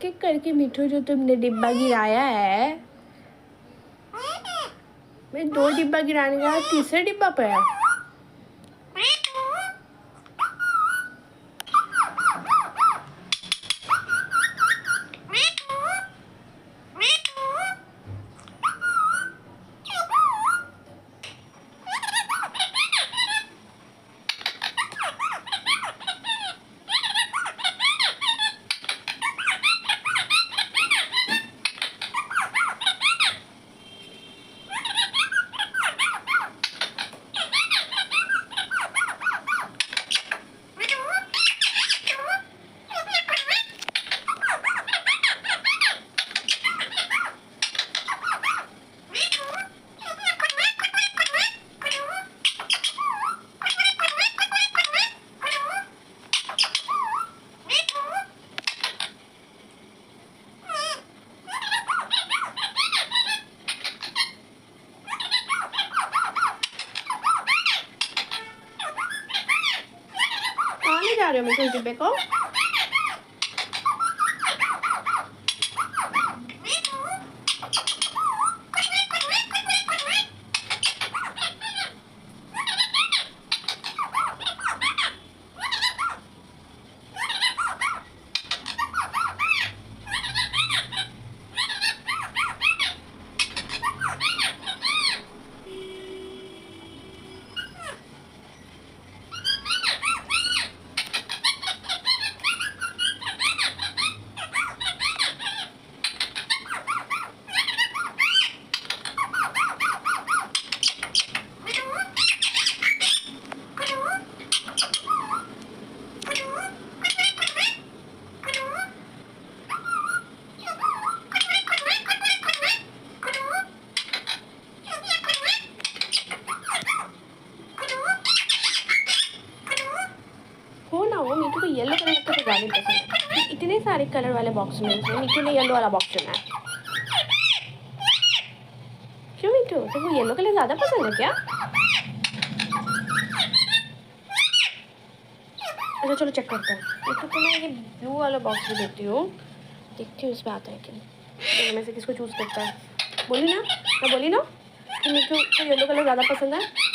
एक एक करके मिठू जो तुमने डिब्बा गिराया है, मैं 2 डिब्बा गिराने का तीसरा डिब्बा पे है। जा रहे हो मिठू डिब्बे को? हो ना वो मीठू को येलो कलर तो ज़्यादा पसंद है। इतने सारे कलर वाले बॉक्स में से मीठू ने येलो वाला बॉक्स चुना है। क्यों मीठू, तुमको येलो कलर ज़्यादा पसंद है क्या? अच्छा चलो चेक करते हैं। मीठू को मैं ये ब्लू वाला बॉक्स भी देती हूँ, देखती हूँ इसमें आता है कि दोनों में से किसको चूज़ करता है। बोली ना, मैं बोली ना कि मीठू को येलो कलर ज़्यादा पसंद है।